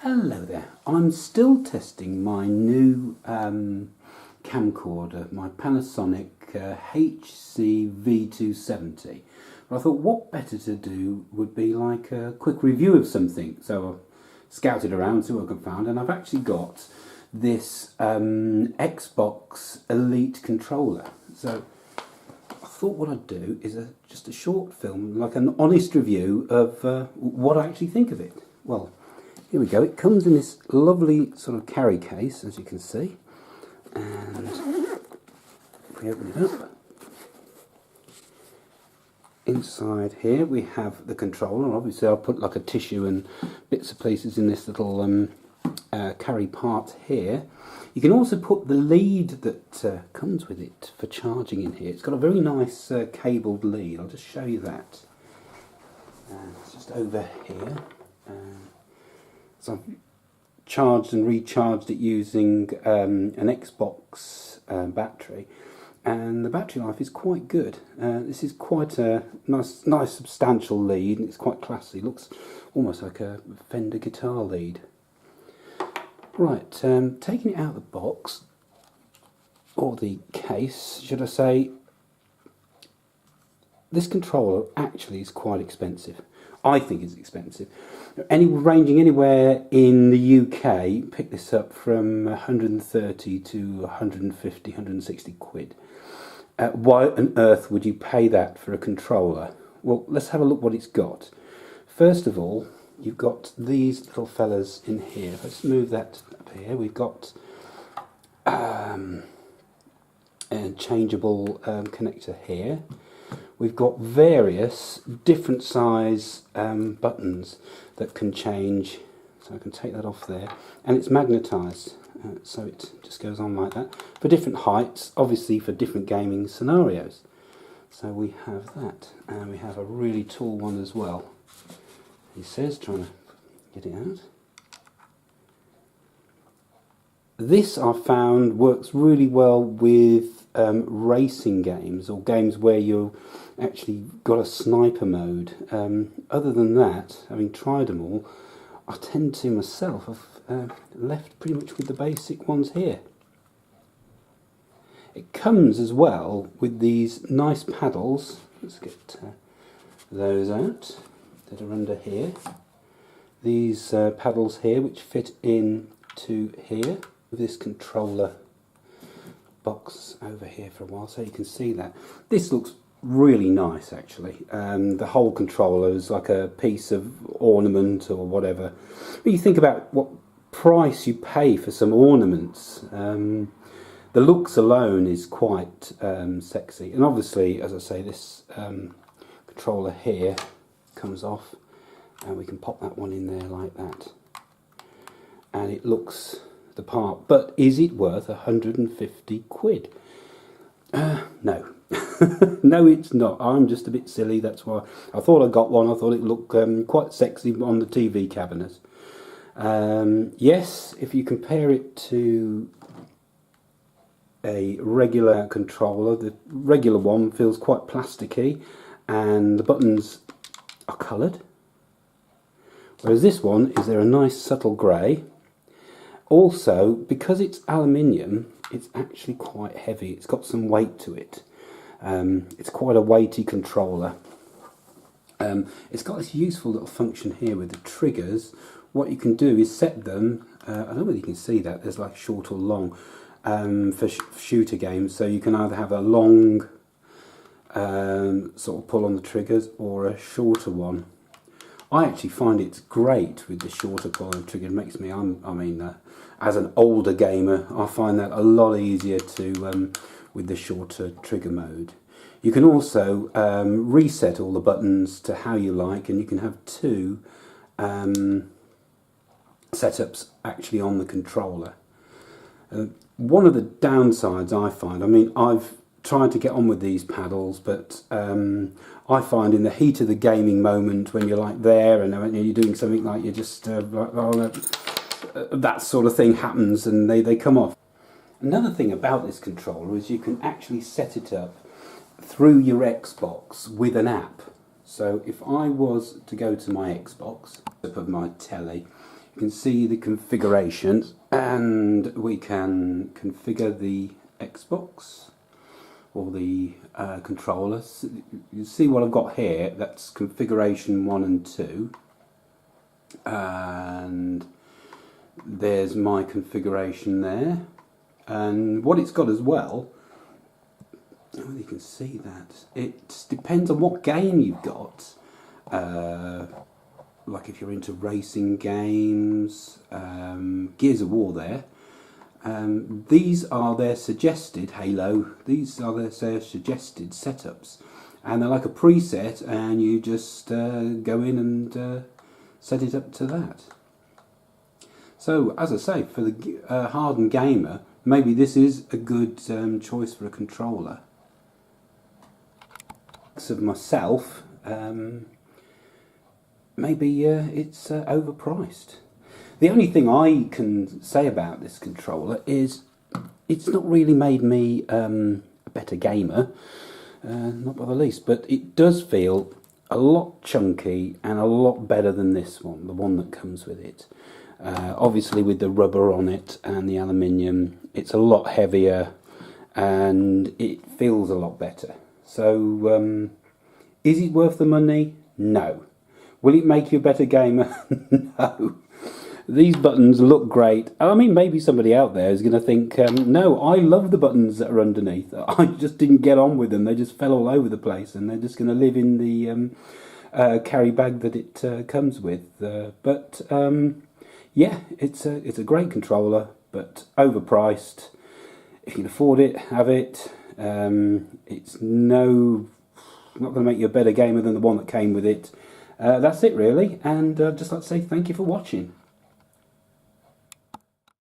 Hello there. I'm still testing my new camcorder, my Panasonic HC-V270. But I thought what better to do would be like a quick review of something. So I scouted around, see what I could find, and I've actually got this Xbox Elite controller. So I thought what I'd do is just a short film, like an honest review of what I actually think of it. Well, here we go. It comes in this lovely sort of carry case, as you can see. And if we open it up, inside here we have the controller. Obviously I'll put like a tissue and bits and pieces in this little carry part here. You can also put the lead that comes with it for charging in here. It's got a very nice cabled lead. I'll just show you that. It's just over here. So I've charged and recharged it using an Xbox battery, and the battery life is quite good. This is quite a nice substantial lead, and it's quite classy. It looks almost like a Fender guitar lead. Right, taking it out of the box, or the case, should I say, this controller actually is quite expensive. I think it's expensive. Ranging anywhere in the UK, pick this up from 130 to 150, 160 quid. Why on earth would you pay that for a controller? Well, let's have a look what it's got. First of all, you've got these little fellas in here. Let's move that up here. We've got a changeable connector here. We've got various different size buttons that can change, so I can take that off there, and it's magnetised, so it just goes on like that for different heights, obviously for different gaming scenarios. So we have that, and we have a really tall one as well. He says, trying to get it out. This I found works really well with racing games, or games where you've actually got a sniper mode. Other than that, having tried them all, I tend to myself have left pretty much with the basic ones here. It comes as well with these nice paddles. Let's get those out that are under here. These paddles here, which fit in to here. This controller box over here for a while, so you can see that. This looks really nice actually. The whole controller is like a piece of ornament or whatever. But you think about what price you pay for some ornaments. The looks alone is quite sexy, and obviously, as I say, this controller here comes off, and we can pop that one in there like that, and it looks the part. But is it worth 150 quid? No. No, it's not. I'm just a bit silly, that's why I thought I got one. I thought it looked quite sexy on the TV cabinet. Yes, if you compare it to a regular controller, the regular one feels quite plasticky, and the buttons are coloured, whereas this one is there a nice subtle grey. Also, because it's aluminium, it's actually quite heavy. It's got some weight to it. It's quite a weighty controller. It's got this useful little function here with the triggers. What you can do is set them, I don't know whether you can see that, there's like short or long for shooter games. So you can either have a long sort of pull on the triggers or a shorter one. I actually find it's great with the shorter pull on the trigger. It makes me, as an older gamer, I find that a lot easier to with the shorter trigger mode. You can also reset all the buttons to how you like, and you can have two setups actually on the controller. One of the downsides I find, I've tried to get on with these paddles, but I find in the heat of the gaming moment, when you're like there and you're doing something like you're just that sort of thing happens and they come off. Another thing about this controller is you can actually set it up through your Xbox with an app. So if I was to go to my Xbox, up of my telly, You can see the configurations, and we can configure the Xbox or the controller. You see what I've got here, that's configuration 1 and 2, and there's my configuration there. And what it's got as well, you can see that it depends on what game you've got. Like if you're into racing games, Gears of War there. These are their suggested Halo. These are their suggested setups, and they're like a preset, and you just go in and set it up to that. So, as I say, for the hardened gamer, maybe this is a good choice for a controller. Of myself, maybe it's overpriced. The only thing I can say about this controller is it's not really made me a better gamer, not by the least, but it does feel a lot chunky and a lot better than this one, the one that comes with it. Obviously with the rubber on it and the aluminium, it's a lot heavier and it feels a lot better. So is it worth the money? No. Will it make you a better gamer? No. These buttons look great. I mean, maybe somebody out there is going to think, no, I love the buttons that are underneath. I just didn't get on with them. They just fell all over the place, and they're just going to live in the carry bag that it comes with. Yeah, it's a great controller, but overpriced. If you can afford it, have it. It's not going to make you a better gamer than the one that came with it. That's it really, and I'd just like to say thank you for watching.